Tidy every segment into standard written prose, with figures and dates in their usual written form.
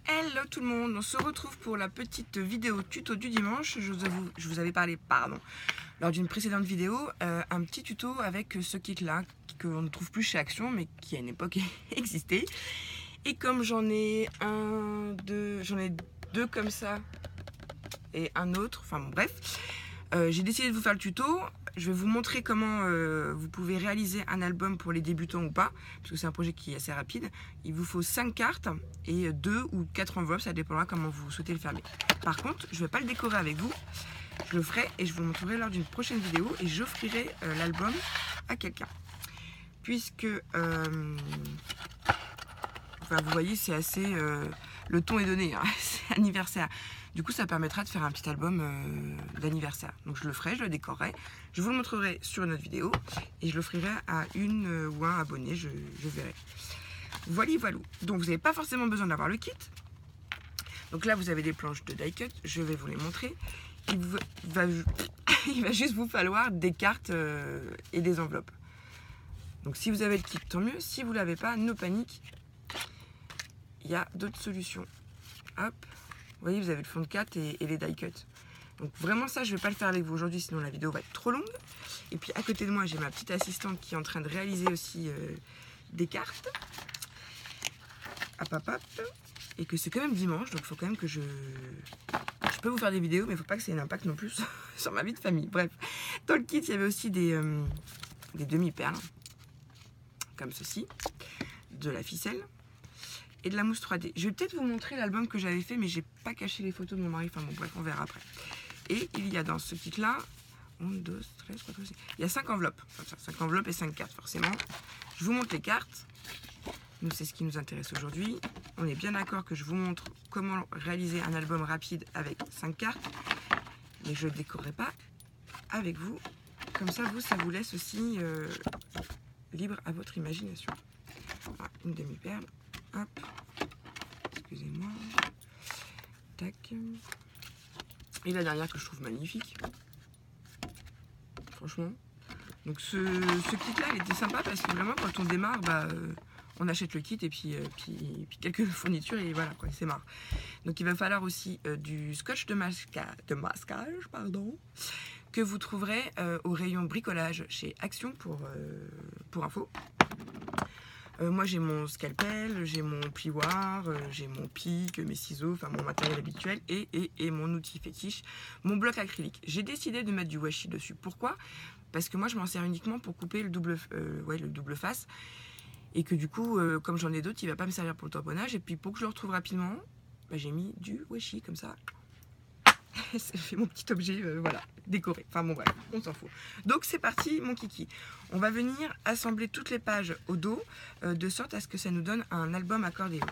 Hello tout le monde, on se retrouve pour la petite vidéo tuto du dimanche. Je vous avais parlé, lors d'une précédente vidéo, un petit tuto avec ce kit là qu'on ne trouve plus chez Action mais qui à une époque existait. Et comme j'en ai deux comme ça et un autre, enfin bon bref, j'ai décidé de vous faire le tuto. Je vais vous montrer comment vous pouvez réaliser un album pour les débutants ou pas, parce que c'est un projet qui est assez rapide. Il vous faut 5 cartes et 2 ou 4 enveloppes, ça dépendra comment vous souhaitez le fermer. Par contre, je ne vais pas le décorer avec vous, je le ferai et je vous le montrerai lors d'une prochaine vidéo et j'offrirai l'album à quelqu'un. Puisque, vous voyez, c'est assez... le ton est donné, hein, c'est anniversaire. Du coup, ça permettra de faire un petit album d'anniversaire. Donc je le ferai, je le décorerai, je vous le montrerai sur une autre vidéo et je l'offrirai à une ou un abonné, je verrai. Voilà. Donc vous n'avez pas forcément besoin d'avoir le kit. Donc là, vous avez des planches de die cut, je vais vous les montrer. Il va juste vous falloir des cartes et des enveloppes. Donc si vous avez le kit, tant mieux. Si vous ne l'avez pas, no panique. Il y a d'autres solutions. Hop. Vous voyez, vous avez le fond de 4 et les die cut. Donc vraiment ça, je ne vais pas le faire avec vous aujourd'hui, sinon la vidéo va être trop longue. Et puis à côté de moi, j'ai ma petite assistante qui est en train de réaliser aussi des cartes. Hop. Et que c'est quand même dimanche, donc il faut quand même que je peux vous faire des vidéos, mais il ne faut pas que ça ait un impact non plus sur ma vie de famille. Bref, dans le kit, il y avait aussi des demi-perles, comme ceci, de la ficelle et de la mousse 3D. Je vais peut-être vous montrer l'album que j'avais fait, mais j'ai pas caché les photos de mon mari. Enfin bon, bref, on verra après. Et il y a dans ce kit-là, 1, 2, 13, 4, 5, il y a 5 enveloppes. Enfin, 5 enveloppes et 5 cartes, forcément. Je vous montre les cartes. Nous, c'est ce qui nous intéresse aujourd'hui. On est bien d'accord que je vous montre comment réaliser un album rapide avec 5 cartes. Mais je ne le décorerai pas avec vous. Comme ça, ça vous laisse aussi libre à votre imagination. Voilà, une demi-perle. Hop, excusez-moi. Tac. Et la dernière que je trouve magnifique. Franchement. Donc ce kit-là, il était sympa parce que vraiment, quand on démarre, on achète le kit et puis quelques fournitures et voilà, quoi, c'est marre. Donc il va falloir aussi du scotch de masquage, que vous trouverez au rayon bricolage chez Action pour info. Moi j'ai mon scalpel, j'ai mon plioir, j'ai mon pic, mes ciseaux, enfin mon matériel habituel et mon outil fétiche, mon bloc acrylique. J'ai décidé de mettre du washi dessus. Pourquoi? Parce que moi je m'en sers uniquement pour couper le double face et que du coup comme j'en ai d'autres il va pas me servir pour le tamponnage et puis pour que je le retrouve rapidement j'ai mis du washi comme ça. Ça fait mon petit objet, voilà, décoré. Enfin bon, voilà, on s'en fout. Donc c'est parti, mon kiki. On va venir assembler toutes les pages au dos, de sorte à ce que ça nous donne un album accordéon.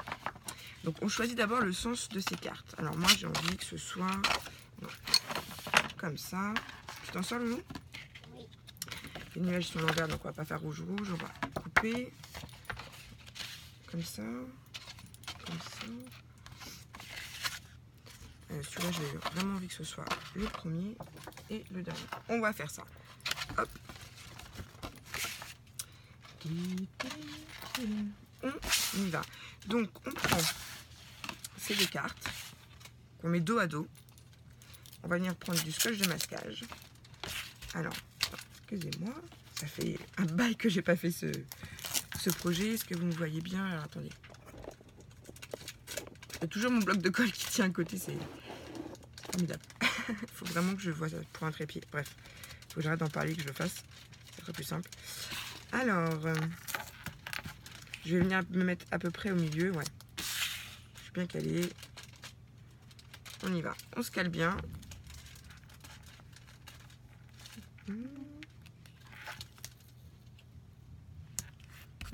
Donc on choisit d'abord le sens de ces cartes. Alors moi j'ai envie que ce soit comme ça. Tu t'en sors, Loulou? Oui. Les nuages sont l'envers, donc on va pas faire rouge-rouge. On va couper comme ça, comme ça. Celui-là, j'ai vraiment envie que ce soit le premier et le dernier. On va faire ça. Hop. On y va. Donc, on prend ces deux cartes qu'on met dos à dos. On va venir prendre du scotch de masquage. Alors, excusez-moi, ça fait un bail que j'ai pas fait ce projet. Est-ce que vous me voyez bien? Alors, attendez. Il y a toujours mon bloc de colle qui tient à côté, c'est formidable. Il faut vraiment que je vois ça pour un trépied. Bref, il faut que j'arrête d'en parler, que je le fasse. Ça sera plus simple. Alors, je vais venir me mettre à peu près au milieu. Ouais. Je suis bien calée. On y va. On se cale bien.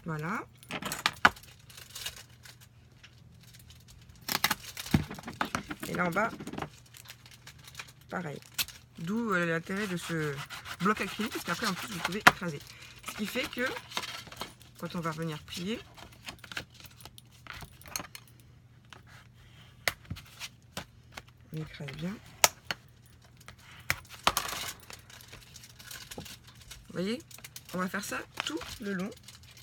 Voilà. Et là en bas, pareil. D'où l'intérêt de ce bloc acrylique, parce qu'après en plus vous pouvez écraser. Ce qui fait que quand on va revenir plier, on écrase bien. Vous voyez, on va faire ça tout le long.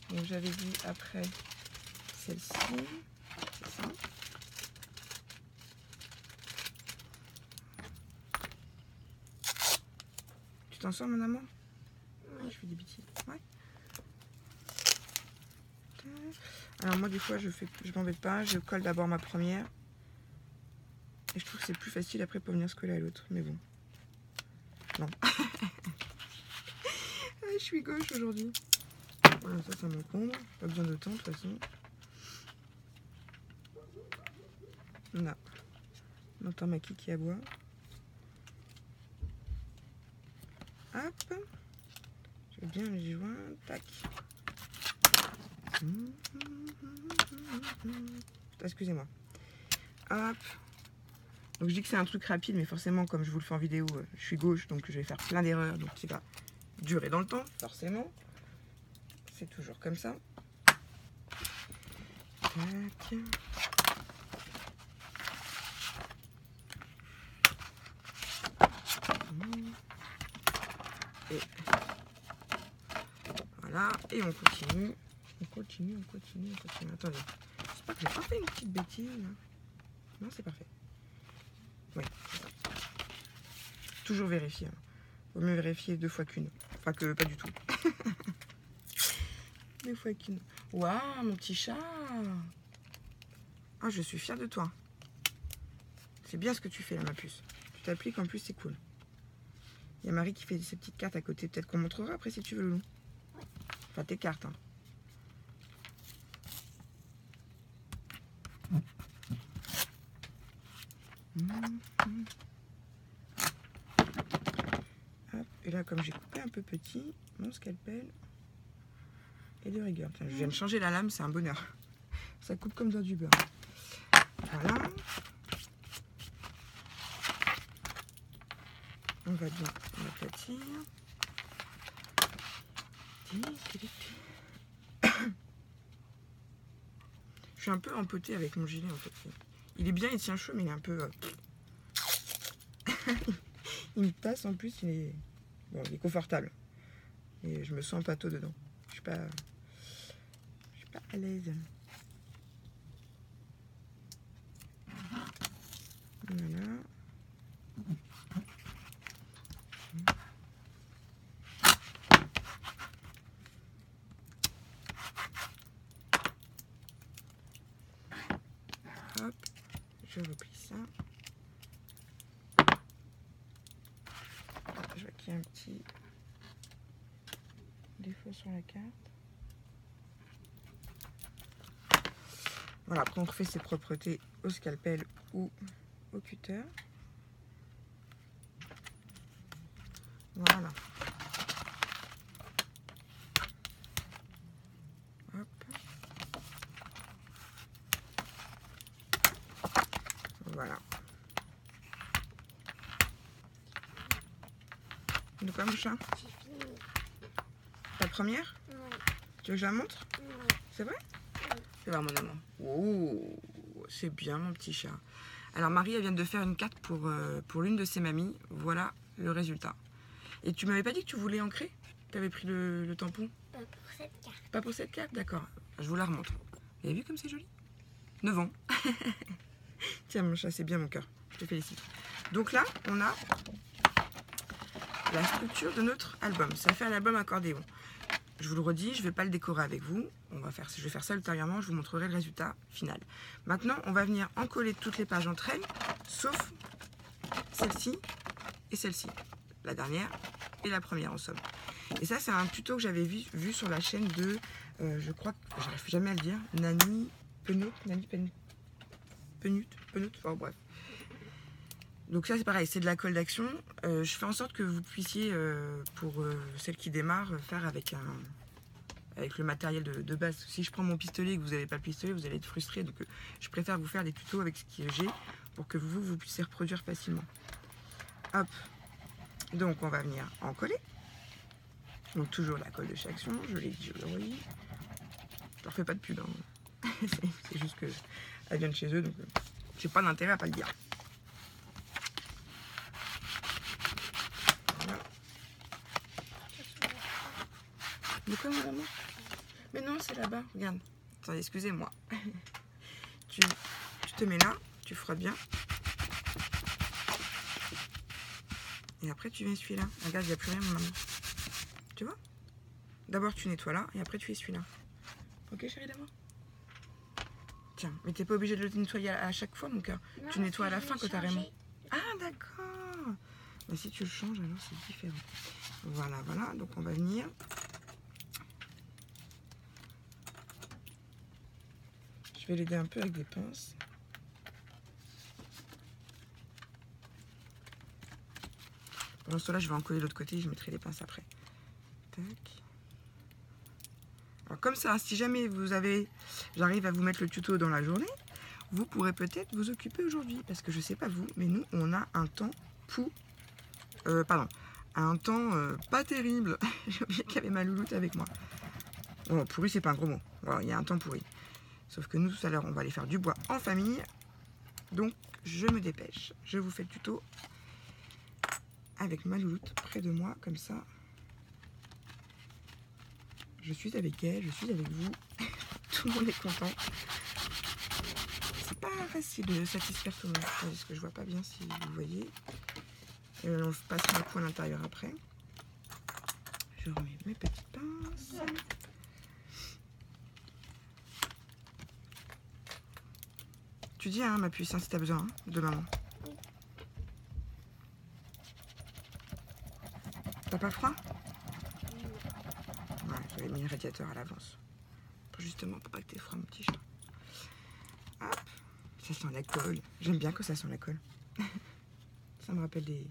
Donc j'avais dit après celle-ci, c'est ça. t'en sors, mon amour? Ouais. Je fais des bêtises. Ouais. Alors moi, des fois, je m'embête pas. Je colle d'abord ma première. Et je trouve que c'est plus facile après pour venir se coller à l'autre. Mais bon. Non. Je suis gauche aujourd'hui. Voilà, ça m'encombre. Pas besoin de temps, de toute façon. Là. On entend ma qui aboie. Hop. Je vais bien les joindre. Tac. Excusez-moi. Hop. Donc je dis que c'est un truc rapide, mais forcément, comme je vous le fais en vidéo, je suis gauche, donc je vais faire plein d'erreurs. Donc c'est va durer dans le temps, forcément. C'est toujours comme ça. Tac. Et voilà, et on continue. On continue. Attendez, j'espère que j'ai pas fait une petite bêtise. Là. Non, c'est parfait. Oui, c'est ça. Toujours vérifier. Hein. Vaut mieux vérifier 2 fois qu'une. Enfin que pas du tout. 2 fois qu'une. Waouh, mon petit chat. Ah, je suis fière de toi. C'est bien ce que tu fais là, ma puce. Tu t'appliques, en plus, c'est cool. Il y a Marie qui fait ses petites cartes à côté. Peut-être qu'on montrera après si tu veux, Loulou. Enfin, tes cartes. Hein. Hop. Et là, comme j'ai coupé un peu petit, mon scalpel est de rigueur. Tiens, je viens de changer la lame, c'est un bonheur. Ça coupe comme dans du beurre. Voilà. On va bien l'aplatir. Je suis un peu empotée avec mon gilet en fait. Il est bien, il tient chaud, mais il est un peu... il me passe en plus, il est... Bon, il est confortable. Et je me sens pâteau dedans. Je suis pas à l'aise. Voilà. Hop, je replie ça. Je vois qu'il y a un petit défaut sur la carte. Voilà, après on refait ses propretés au scalpel ou au cutter. Voilà. Hop. Voilà. De quoi, mon chat? Ta première? Ouais. Tu veux que je la montre? Ouais. C'est vrai? Fais voir, mon amour. Oh, c'est bien, mon petit chat. Alors, Marie, elle vient de faire une carte pour l'une de ses mamies. Voilà le résultat. Et tu m'avais pas dit que tu voulais ancrer? Tu avais pris le tampon? Pas pour cette carte. Pas pour cette carte? D'accord. Je vous la remontre. Vous avez vu comme c'est joli? 9 ans. Tiens, mon chat, c'est bien mon cœur. Je te félicite. Donc là, on a la structure de notre album. Ça fait un album accordéon. Je vous le redis, je ne vais pas le décorer avec vous. Je vais faire ça ultérieurement, je vous montrerai le résultat final. Maintenant, on va venir encoller toutes les pages entre elles, sauf celle-ci et celle-ci. La dernière et la première en somme. Et ça, c'est un tuto que j'avais vu sur la chaîne de, je crois que j'arrive jamais à le dire, Nani Penut, enfin bref. Donc ça c'est pareil, c'est de la colle d'action. Je fais en sorte que vous puissiez, pour celles qui démarrent, faire avec le matériel de base. Si je prends mon pistolet et que vous n'avez pas le pistolet, vous allez être frustré. Donc je préfère vous faire des tutos avec ce que j'ai pour que vous puissiez reproduire facilement. Hop. Donc on va venir en coller. Donc toujours la colle de chez Action, je l'ai dit, je le redis. Je leur fais pas de pub, hein. C'est juste que elles viennent chez eux, donc j'ai pas d'intérêt à pas le dire. Voilà. De quoi, mon amour? Mais non, c'est là-bas, regarde. Attendez, excusez-moi. Tu te mets là, tu frottes bien. Et après, tu viens essuyer là. Regarde, il n'y a plus rien, mon amour. Tu vois? D'abord, tu nettoies là et après, tu essuies là. Ok, chérie, d'abord? Tiens, mais t'es pas obligé de le nettoyer à chaque fois, mon cœur. Non, Tu nettoies à la fin quand t'as Raymond. changé. Ah, d'accord. Mais si tu le changes, alors c'est différent. Voilà, voilà. Donc, on va venir. Je vais l'aider un peu avec des pinces. Pendant ce temps-là, je vais en coller l'autre côté et je mettrai les pinces après. Tac. Alors comme ça, si jamais j'arrive à vous mettre le tuto dans la journée, vous pourrez peut-être vous occuper aujourd'hui. Parce que je sais pas vous, mais nous, on a un temps un temps pas terrible. J'ai oublié qu'il y avait ma louloute avec moi. Bon, pourri, c'est pas un gros mot. Voilà, il y a un temps pourri. Sauf que nous, tout à l'heure, on va aller faire du bois en famille. Donc, je me dépêche. Je vous fais le tuto avec ma louloute près de moi, comme ça. Je suis avec elle, je suis avec vous. Tout le monde est content. C'est pas facile de satisfaire tout le monde. Parce que je vois pas bien si vous voyez. On passe un coup à l'intérieur après. Je remets mes petites pinces. Tu dis, hein, ma puce, hein, si t'as besoin hein, de maman. T'as pas froid? Ouais, j'avais mis le radiateur à l'avance. Justement, pour pas que t'aies froid, mon petit chat. Hop, ça sent la colle. J'aime bien quand ça sent la colle. Ça me rappelle des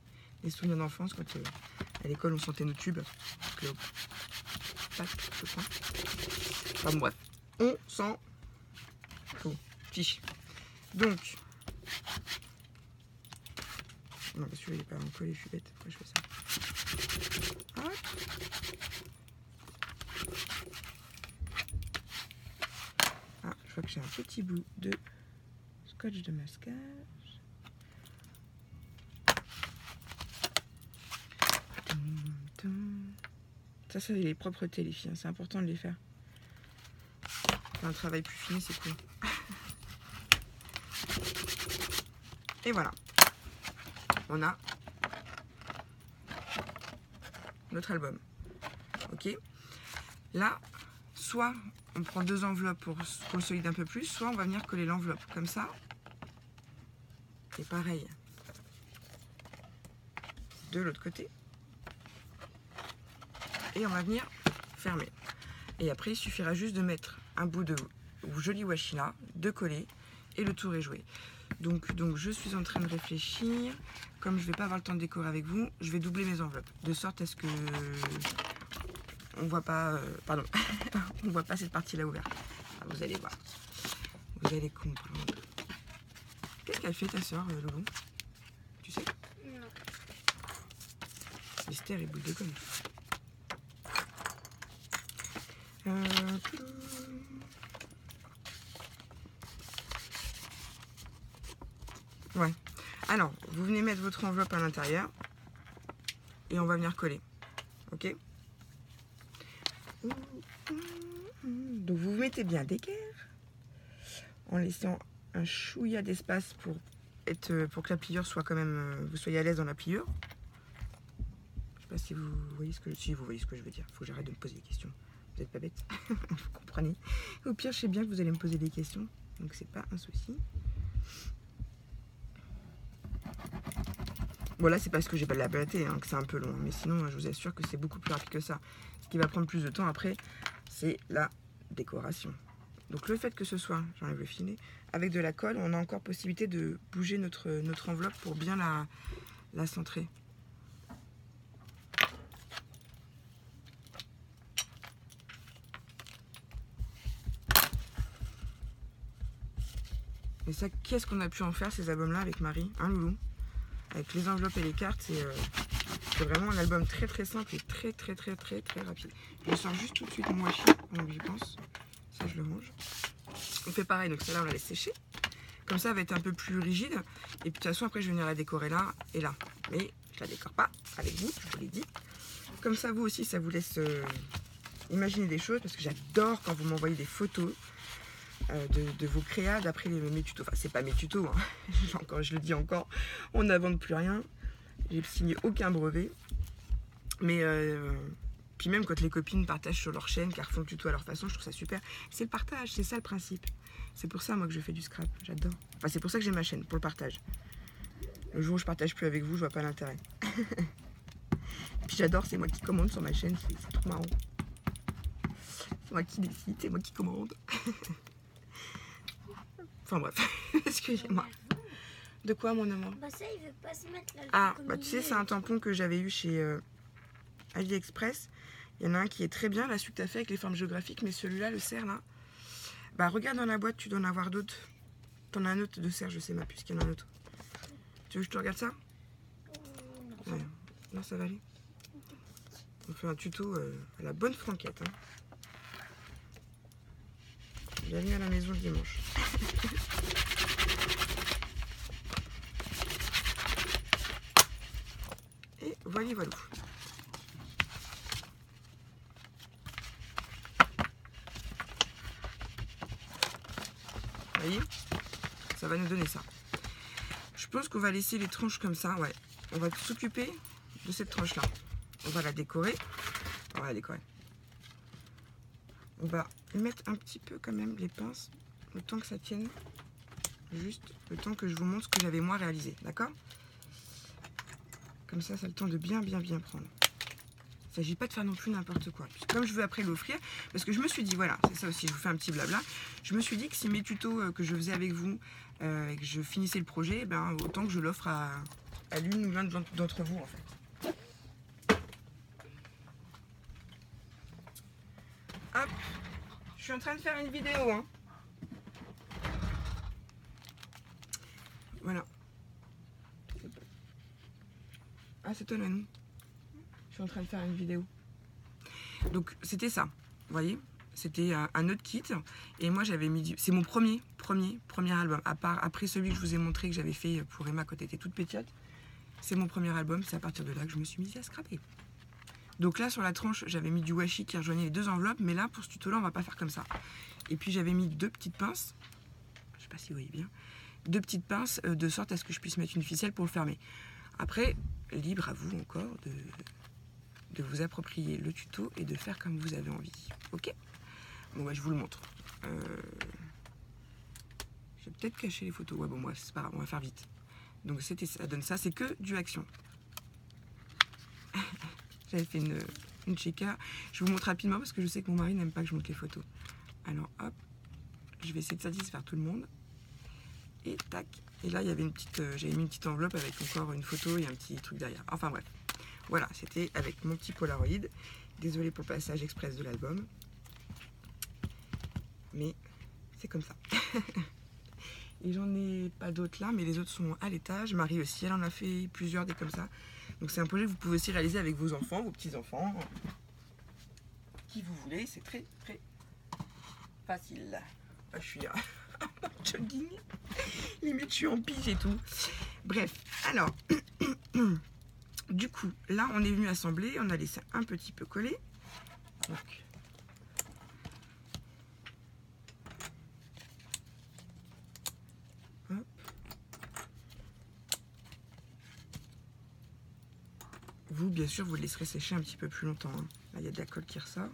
souvenirs d'enfance quand à l'école on sentait nos tubes. Tac, je prends. Enfin bref, on sent tout. Fiche. Donc, non, parce que celui-là il est pas collé, je suis bête. Pourquoi je fais ça? Hop. Ah, je vois que j'ai un petit bout de scotch de masquage. Ça, c'est les propretés, les filles. C'est important de les faire. Faire un travail plus fini, c'est cool. Et voilà. On a notre album. Ok. Là, soit on prend 2 enveloppes pour le solide un peu plus, soit on va venir coller l'enveloppe comme ça. Et pareil. De l'autre côté. Et on va venir fermer. Et après, il suffira juste de mettre un bout de joli washi là, de coller, et le tour est joué. Donc je suis en train de réfléchir. Comme je ne vais pas avoir le temps de décorer avec vous, je vais doubler mes enveloppes. De sorte à ce que on voit pas, on voit pas cette partie-là ouverte. Ah, vous allez voir. Vous allez comprendre. Qu'est-ce qu'elle fait ta soeur, Loulou? Tu sais? Non. Mystère et boule de gomme. Ouais. Alors, vous venez mettre votre enveloppe à l'intérieur et on va venir coller. Ok? Donc vous mettez bien d'équerre en laissant un chouïa d'espace pour que la pliure soit quand même, vous soyez à l'aise dans la pliure. Je sais pas si vous voyez ce que vous voyez ce que je veux dire. Faut que j'arrête de me poser des questions. Vous n'êtes pas bête, vous comprenez. Au pire, je sais bien que vous allez me poser des questions, donc c'est pas un souci. Bon là c'est parce que j'ai pas de la pâté, hein, que c'est un peu long, mais sinon je vous assure que c'est beaucoup plus rapide que ça. Ce qui va prendre plus de temps après, c'est la décoration. Donc le fait que ce soit, j'enlève le filet, avec de la colle, on a encore possibilité de bouger notre enveloppe pour bien la centrer. Et ça, qu'est-ce qu'on a pu en faire ces albums-là avec Marie, hein Loulou? Avec les enveloppes et les cartes, c'est vraiment un album très très simple et très rapide. Je sors juste tout de suite mon washi, donc j'y pense. Ça, je le range. On fait pareil, donc celle-là, on la laisse sécher. Comme ça, elle va être un peu plus rigide. Et puis de toute façon, après, je vais venir la décorer là et là. Mais je la décore pas avec vous, je vous l'ai dit. Comme ça, vous aussi, ça vous laisse imaginer des choses, parce que j'adore quand vous m'envoyez des photos de vos créas d'après mes tutos. Enfin, c'est pas mes tutos, hein. Je le dis encore, on n'invente plus rien. J'ai signé aucun brevet. Mais puis même quand les copines partagent sur leur chaîne, car font le tuto à leur façon, je trouve ça super. C'est le partage, c'est ça le principe. C'est pour ça moi que je fais du scrap, j'adore. Enfin c'est pour ça que j'ai ma chaîne, pour le partage. Le jour où je partage plus avec vous, je vois pas l'intérêt. Puis j'adore, c'est moi qui commande sur ma chaîne, c'est trop marrant. C'est moi qui décide, c'est moi qui commande. Enfin bref, excusez-moi. De quoi mon amour? Bah ça, il veut pas se mettre là. Ah, bah tu sais, c'est un tampon que j'avais eu chez AliExpress. Il y en a un qui est très bien, là, celui que tu as fait avec les formes géographiques, mais celui-là, le cerf, là. Bah regarde dans la boîte, tu dois en avoir d'autres. T'en as un autre de cerf, je sais pas, puisqu'il y en a un autre. Tu veux que je te regarde ça? Ouais. Non, ça va aller. On fait un tuto à la bonne franquette. Hein. Bienvenue à la maison le dimanche. Et voilà, voilà. Vous voyez? Ça va nous donner ça. Je pense qu'on va laisser les tranches comme ça, ouais. On va s'occuper de cette tranche-là. On va la décorer. On va la décorer. On va mettre un petit peu quand même les pinces, le temps que ça tienne. Juste le temps que je vous montre ce que j'avais moi réalisé, d'accord? Comme ça a le temps de bien prendre. Il ne s'agit pas de faire non plus n'importe quoi. Comme je veux après l'offrir, parce que je me suis dit, voilà, c'est ça aussi, je vous fais un petit blabla. Je me suis dit que si mes tutos que je faisais avec vous, et que je finissais le projet, ben, autant que je l'offre à l'une ou l'un d'entre vous, en fait. Hop, je suis en train de faire une vidéo, hein. Voilà. Ah, c'est toi, Nanou. Je suis en train de faire une vidéo. Donc, c'était ça. Vous voyez? C'était un autre kit. Et moi, j'avais mis... C'est mon premier album. À part après celui que je vous ai montré que j'avais fait pour Emma quand elle était toute petite. C'est mon premier album. C'est à partir de là que je me suis mise à scraper. Donc là, sur la tranche, j'avais mis du washi qui rejoignait les deux enveloppes. Mais là, pour ce tuto-là, on va pas faire comme ça. Et puis, j'avais mis deux petites pinces. Je sais pas si vous voyez bien. Deux petites pinces de sorte à ce que je puisse mettre une ficelle pour le fermer. Après, libre à vous encore de vous approprier le tuto et de faire comme vous avez envie. Ok? Bon, bah, je vous le montre. Je vais peut-être cacher les photos. Ouais, bon, moi, c'est pas grave, on va faire vite. Donc, ça donne ça. C'est que du action. J'avais fait une chéka. Je vous montre rapidement parce que je sais que mon mari n'aime pas que je montre les photos. Alors, hop. Je vais essayer de satisfaire tout le monde. Et tac. Et là, il y avait j'avais mis une petite enveloppe avec encore une photo et un petit truc derrière. Enfin bref. Voilà, c'était avec mon petit Polaroid. Désolée pour le passage express de l'album. Mais c'est comme ça. Et j'en ai pas d'autres là, mais les autres sont à l'étage. Marie aussi, elle en a fait plusieurs des comme ça. Donc c'est un projet que vous pouvez aussi réaliser avec vos enfants, vos petits-enfants. Qui vous voulez, c'est très facile. Ah, je suis jogging. Limite, je suis en pige et tout. Bref, alors, du coup, là, on est venu assembler. On a laissé un petit peu coller. Donc, hop. Vous, bien sûr, vous le laisserez sécher un petit peu plus longtemps. Hein. Là, il y a de la colle qui ressort.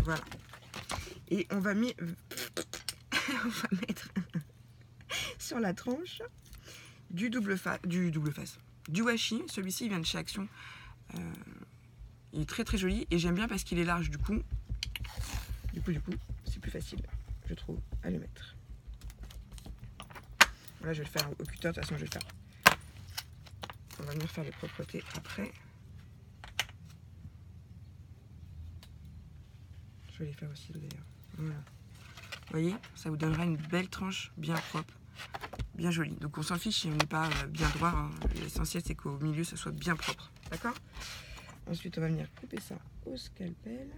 Voilà. Et on va mettre sur la tranche du double face, du washi. Celui-ci il vient de chez Action. Il est très joli et j'aime bien parce qu'il est large. Du coup, c'est plus facile, je trouve, à le mettre. Voilà, je vais le faire au cutter. De toute façon, je vais le faire. On va venir faire les propretés après. Je vais les faire aussi d'ailleurs. Voilà. Vous voyez, ça vous donnera une belle tranche bien propre, bien jolie. Donc on s'en fiche si on n'est pas bien droit. Hein. L'essentiel c'est qu'au milieu ça soit bien propre. D'accord? Ensuite on va venir couper ça au scalpel.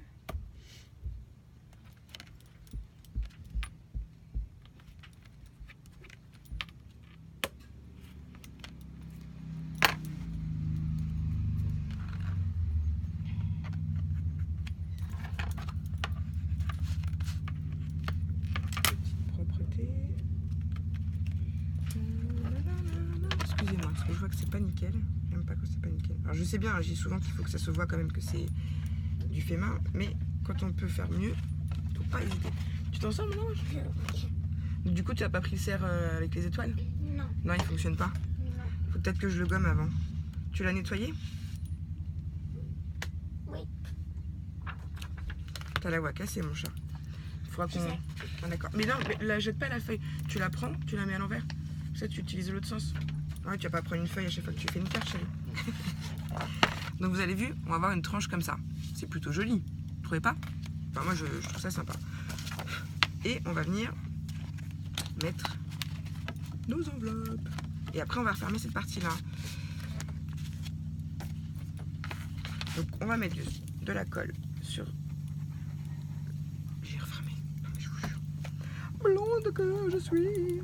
que c'est pas nickel. J'aime pas quand c'est pas nickel. Alors je sais bien, je dis souvent qu'il faut que ça se voit quand même que c'est du fait main, mais quand on peut faire mieux, faut pas hésiter. Tu t'en sors maintenant? Du coup, tu as pas pris le cerf avec les étoiles? Non. Non, il fonctionne pas. Non. Faut peut-être que je le gomme avant. Tu l'as nettoyé? Oui. T'as la voix cassée, mon chat. Faudra Je qu'on... sais. Ah, d'accord. Mais non, mais la jette pas la feuille. Tu la prends, tu la mets à l'envers. Ça, tu utilises l'autre sens. Ah, tu vas pas prendre une feuille à chaque fois que tu fais une carte, chérie. Donc vous avez vu, on va avoir une tranche comme ça. C'est plutôt joli. Vous trouvez pas? Enfin, moi, je trouve ça sympa. Et on va venir mettre nos enveloppes. Et après, on va refermer cette partie-là. Donc, on va mettre de la colle sur... J'ai refermé. Je vous jure. Blonde que je suis.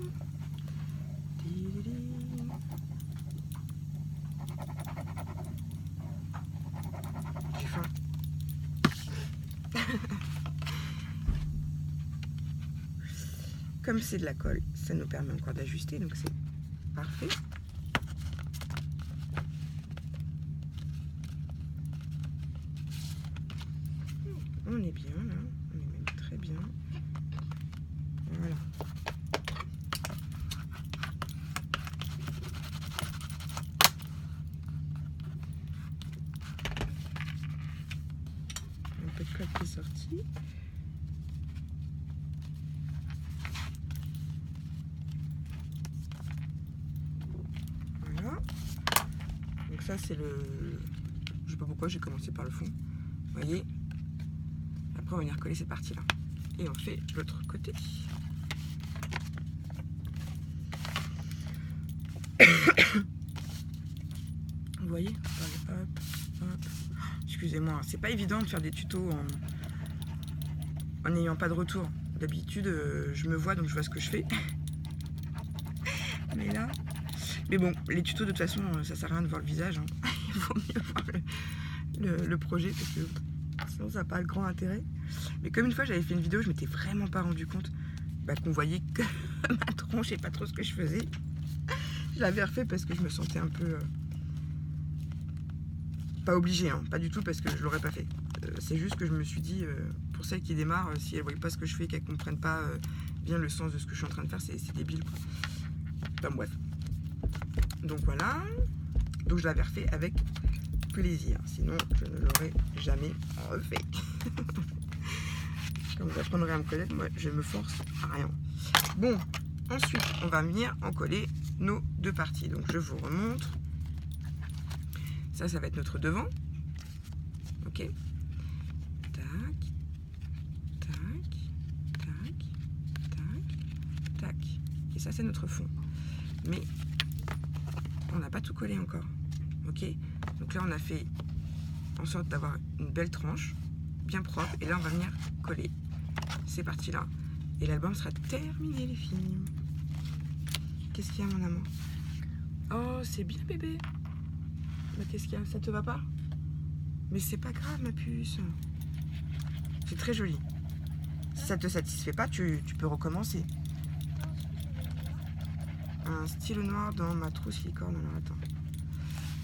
J'ai faim. Comme c'est de la colle, ça nous permet encore d'ajuster, donc c'est parfait. On est bien là, on est même très bien. Voilà. Un peu de colle qui est sorti. Voilà. Donc ça c'est le... Je sais pas pourquoi j'ai commencé par le fond. Vous voyez. Après on va venir coller cette partie là. Et on fait l'autre côté. Vous voyez? Hop, hop. Excusez-moi, c'est pas évident de faire des tutos en n'ayant pas de retour. D'habitude, je me vois donc je vois ce que je fais. Mais là... Mais bon, les tutos de toute façon, ça sert à rien de voir le visage. Hein. Il vaut mieux voir le projet parce que sinon ça n'a pas de grand intérêt. Mais comme une fois j'avais fait une vidéo, je m'étais vraiment pas rendu compte qu'on voyait que ma tronche et pas trop ce que je faisais. Je l'avais refait parce que je me sentais un peu... pas obligée, hein, pas du tout parce que je l'aurais pas fait. C'est juste que je me suis dit, pour celles qui démarrent, si elles voient pas ce que je fais, qu'elles comprennent pas bien le sens de ce que je suis en train de faire, c'est débile. Quoi. Enfin bref. Donc voilà. Donc je l'avais refait avec plaisir. Sinon, je ne l'aurais jamais refait. Comme vous apprendrez à me connaître, moi je me force à rien. Bon, ensuite, on va venir en coller nos deux parties. Donc je vous remontre. Ça va être notre devant. Ok. Tac, tac, tac, tac, tac. Et ça, c'est notre fond. Mais on n'a pas tout collé encore. Ok. Donc là, on a fait en sorte d'avoir une belle tranche, bien propre. Et là, on va venir coller ces parties-là. Et l'album sera terminé, les filles. Qu'est-ce qu'il y a, mon amour? Oh, c'est bien, bébé. Mais qu'est-ce qu'il y a? Ça te va pas? Mais c'est pas grave, ma puce. C'est très joli. Si ça te satisfait pas, tu peux recommencer. Un stylo noir dans ma trousse licorne. Alors attends.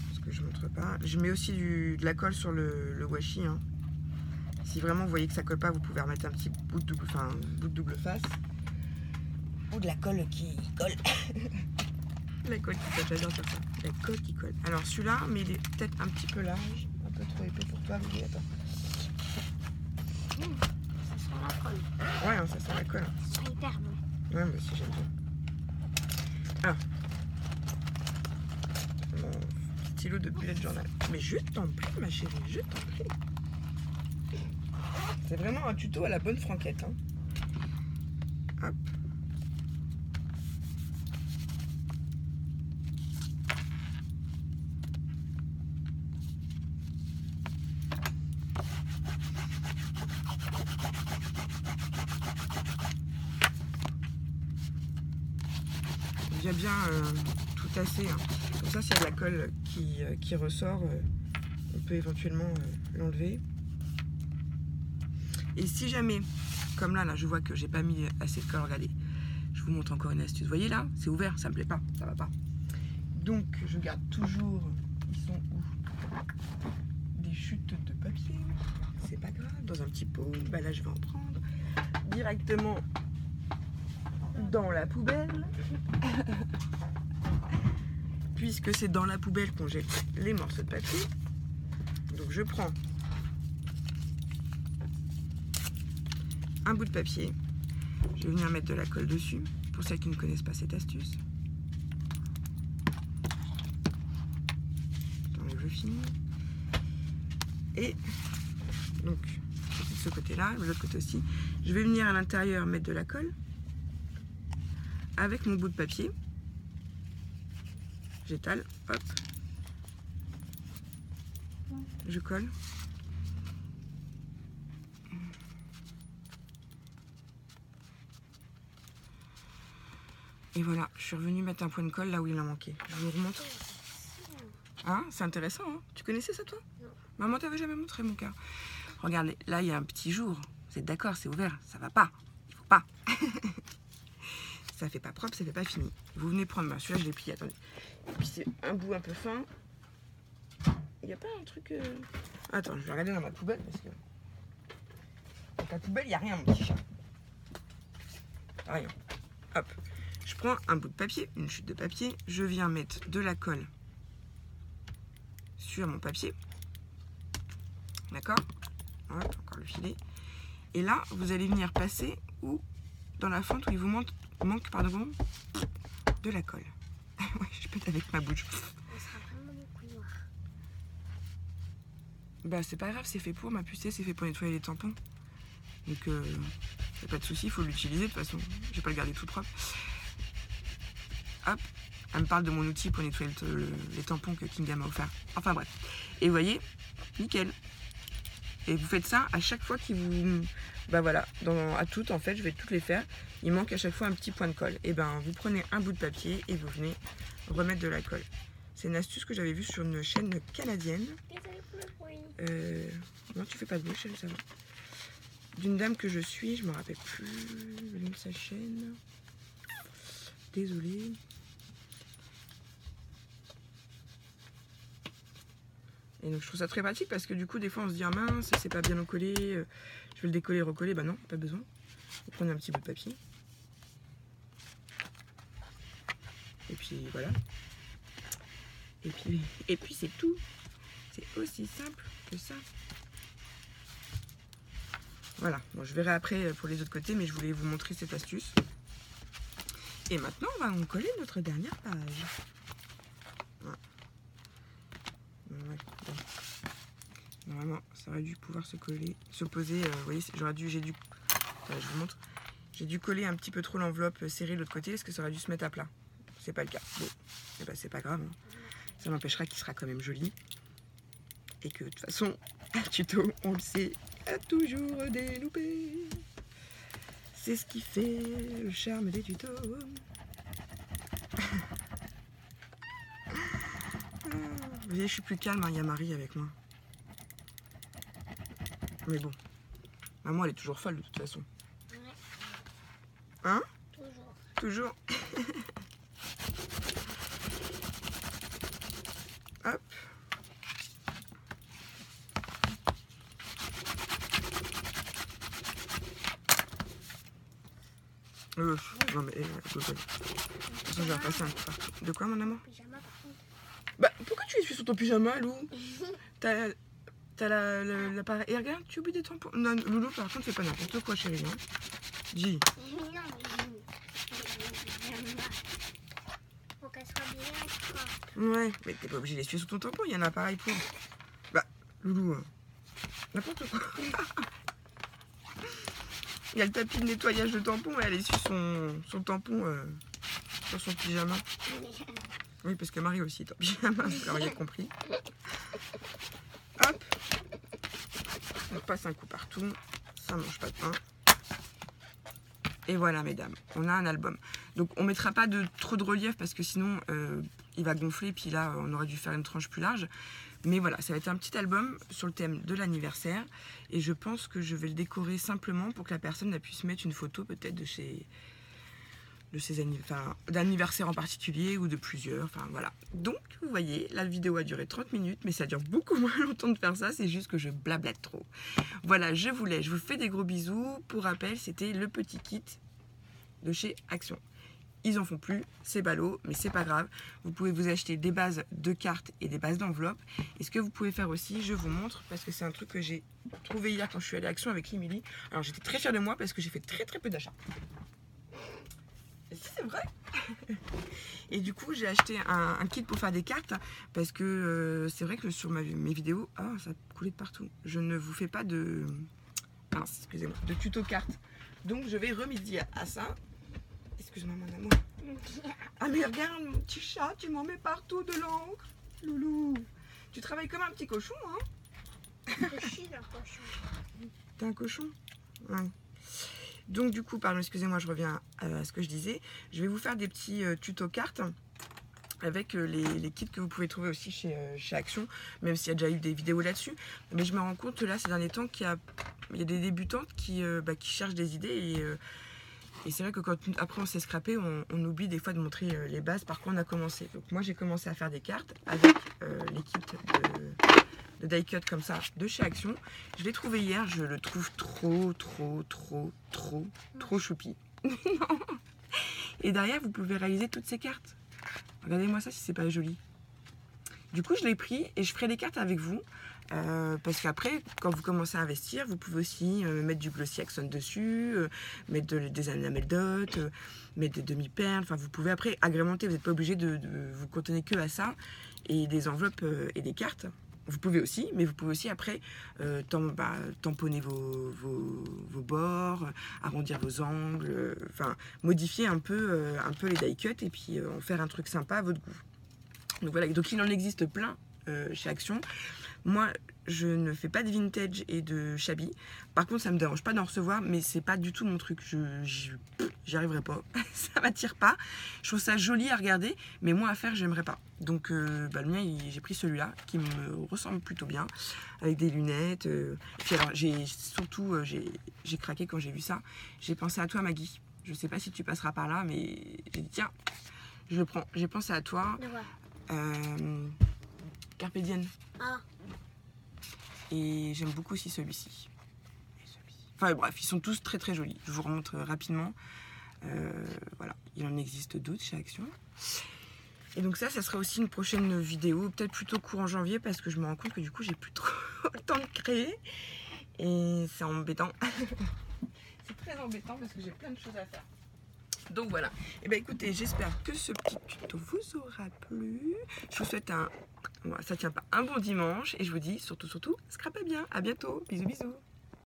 Parce que je montre pas. Je mets aussi de la colle sur le washi. Hein. Si vraiment vous voyez que ça colle pas, vous pouvez remettre un petit bout de double face. Ou de la colle qui colle. La colle qui colle, j'adore faire ça. La colle qui colle. Alors celui-là, mais il est peut-être un petit peu large. Un peu trop épais pour toi, mais attends. Ça sent la colle. Ouais, ça sent la colle. Ça sent hyper bon. Ouais, moi aussi j'aime bien. Ah. Mon stylo de bullet journal. Mais je t'en prie, ma chérie, je t'en prie. C'est vraiment un tuto à la bonne franquette. Hein. Hop. Bien tout assez. Hein. Comme ça, s'il y a de la colle qui ressort, on peut éventuellement l'enlever. Et si jamais, comme là, je vois que j'ai pas mis assez de colle, regardez, je vous montre encore une astuce. Vous voyez là, c'est ouvert, ça me plaît pas, ça va pas. Donc je garde toujours, ils sont où? Des chutes de papier, c'est pas grave, dans un petit pot, bah là je vais en prendre directement dans la poubelle. Puisque c'est dans la poubelle qu'on jette les morceaux de papier. Donc je prends un bout de papier, je vais venir mettre de la colle dessus, pour celles qui ne connaissent pas cette astuce. Attendez, je finis. Et donc, de ce côté-là, de l'autre côté aussi, je vais venir à l'intérieur mettre de la colle avec mon bout de papier. J'étale, hop, je colle. Et voilà, je suis revenue mettre un point de colle là où il en manquait. Je vous remontre. Hein, c'est intéressant, hein? Tu connaissais ça toi? Non. Maman t'avait jamais montré mon cas. Regardez, là il y a un petit jour. Vous êtes d'accord, c'est ouvert, ça va pas. Il faut pas. Ça fait pas propre, ça fait pas fini. Vous venez prendre, bah, celui-là je l'ai plié, attendez. Et puis c'est un bout un peu fin. Il n'y a pas un truc... Attends, je vais regarder dans ma poubelle parce que... Dans ta poubelle, il n'y a rien, mon petit chat. Rien. Hop. Je prends un bout de papier, une chute de papier. Je viens mettre de la colle sur mon papier. D'accord? Hop, encore le filet. Et là, vous allez venir passer où, dans la fente où il vous manque de la colle. Ouais, je pète avec ma bouche. Ça sera vraiment beaucoup noir. Bah c'est pas grave, c'est fait pour ma pucée, c'est fait pour nettoyer les tampons. Donc y a pas de souci, il faut l'utiliser de toute façon. Je vais pas le garder tout propre. Hop, elle me parle de mon outil pour nettoyer les tampons que Kinga m'a offert. Enfin bref. Et vous voyez, nickel. Et vous faites ça à chaque fois qu'il vous... Bah voilà, à toutes en fait, je vais toutes les faire. Il manque à chaque fois un petit point de colle. Et ben vous prenez un bout de papier et vous venez remettre de la colle. C'est une astuce que j'avais vue sur une chaîne canadienne. Désolée pour le bruit. Non, tu fais pas de bruit, chérie, ça va. D'une dame que je suis, je me rappelle plus le nom de sa chaîne. Désolée. Et donc je trouve ça très pratique parce que du coup des fois on se dit ah mince c'est pas bien collé, je vais le décoller, recoller, bah non, pas besoin. Vous prenez un petit bout de papier. Et puis voilà. Et puis c'est tout. C'est aussi simple que ça. Voilà, bon, je verrai après pour les autres côtés, mais je voulais vous montrer cette astuce. Et maintenant on va en coller notre dernière page. Voilà. Ouais, bon. Normalement ça aurait dû pouvoir se coller, se poser, vous voyez, j'ai dû, enfin, je vous montre, j'ai dû coller un petit peu trop l'enveloppe serrée de l'autre côté parce que ça aurait dû se mettre à plat. C'est pas le cas. Bon, et ben c'est pas grave, hein. Ça n'empêchera qu'il sera quand même joli. Et que de toute façon, un tuto, on le sait, il y a toujours des loupés. C'est ce qui fait le charme des tutos. Vous voyez, je suis plus calme, hein, il y a Marie avec moi. Mais bon, maman elle est toujours folle de toute façon. Ouais. Hein? Toujours. Toujours. Hop. Non mais, de toute façon, je vais repasser un coup partout. De quoi, mon amour? Pyjama par contre. Bah, pourquoi tu essuies sur ton pyjama, Lou? T'as l'appareil. Et regarde, tu oublies des tampons. Non, Loulou, par contre, c'est pas n'importe quoi, chérie. Hein. Dis. Non, faut qu'elle soit bien propre. Ouais, mais t'es pas obligé d'essuyer sur ton tampon, il y a un appareil pour. Bah, Loulou, n'importe quoi. Il y a le tapis de nettoyage de tampon et elle essuie son tampon sur son pyjama. Oui, parce que Marie aussi est en pyjama, vous l'auriez compris. Hop. On passe un coup partout. Ça mange pas de pain. Et voilà, mesdames, on a un album. Donc, on mettra pas trop de relief parce que sinon, il va gonfler. Puis là, on aurait dû faire une tranche plus large. Mais voilà, ça va être un petit album sur le thème de l'anniversaire. Et je pense que je vais le décorer simplement pour que la personne puisse mettre une photo peut-être d'anniversaire en particulier ou de plusieurs, enfin voilà. Donc vous voyez, la vidéo a duré 30 minutes, mais ça dure beaucoup moins longtemps de faire ça, c'est juste que je blablate trop. Voilà, je vous laisse, je vous fais des gros bisous. Pour rappel, c'était le petit kit de chez Action. Ils en font plus, c'est ballot, mais c'est pas grave. Vous pouvez vous acheter des bases de cartes et des bases d'enveloppes. Et ce que vous pouvez faire aussi, je vous montre, parce que c'est un truc que j'ai trouvé hier quand je suis allée à Action avec Emily. Alors j'étais très fière de moi parce que j'ai fait très peu d'achats. Et si, c'est vrai. Et du coup, j'ai acheté un kit pour faire des cartes parce que c'est vrai que sur mes vidéos, ça coulait de partout. Je ne vous fais pas de excusez-moi, de tuto cartes. Donc je vais remédier à ça. Excuse-moi mon amour. Ah mais regarde mon petit chat, tu m'en mets partout de l'encre. Loulou. Tu travailles comme un petit cochon, hein? Je suis un cochon. T'es un cochon? Ouais. Donc du coup, pardon, excusez-moi, je reviens à ce que je disais. Je vais vous faire des petits tutos cartes avec les kits que vous pouvez trouver aussi chez Action, même s'il y a déjà eu des vidéos là-dessus. Mais je me rends compte là, ces derniers temps, qu'il y a des débutantes qui cherchent des idées et c'est vrai que quand après on s'est scrappé, on oublie des fois de montrer les bases par quoi on a commencé. Donc moi j'ai commencé à faire des cartes avec les kits de die cut comme ça de chez Action. Je l'ai trouvé hier, je le trouve trop choupi. Et derrière vous pouvez réaliser toutes ces cartes. Regardez-moi ça si c'est pas joli. Du coup je l'ai pris et je ferai les cartes avec vous. Parce qu'après, quand vous commencez à investir, vous pouvez aussi mettre du glossy accent dessus, mettre des enamel dots, mettre des demi-perles. Enfin, vous pouvez après agrémenter. Vous n'êtes pas obligé de vous cantonner que à ça. Et des enveloppes et des cartes. Vous pouvez aussi, mais vous pouvez aussi après tamponner vos bords, arrondir vos angles, modifier un peu les die cuts et puis en faire un truc sympa à votre goût. Donc voilà, donc il en existe plein chez Action. Moi, je ne fais pas de vintage et de shabby. Par contre, ça me dérange pas d'en recevoir, mais c'est pas du tout mon truc. J'y arriverai pas. Ça m'attire pas. Je trouve ça joli à regarder, mais moi à faire, j'aimerais pas. Donc, le mien, j'ai pris celui-là qui me ressemble plutôt bien, avec des lunettes. Puis alors, j'ai craqué quand j'ai vu ça. J'ai pensé à toi, Maggie. Je sais pas si tu passeras par là, mais j'ai dit tiens, je le prends. J'ai pensé à toi. De quoi? Carpe Diem. Ah. Et j'aime beaucoup aussi celui-ci. Enfin bref, ils sont tous très jolis. Je vous remontre rapidement. Voilà, il en existe d'autres chez Action. Et donc ça sera aussi une prochaine vidéo, peut-être plutôt courant janvier, parce que je me rends compte que du coup j'ai plus trop le temps de créer. Et c'est embêtant. C'est très embêtant parce que j'ai plein de choses à faire. Donc voilà. Et bien écoutez, j'espère que ce petit tuto vous aura plu. Je vous souhaite ça tient pas, un bon dimanche. Et je vous dis surtout, scrapez bien. À bientôt. Bisous.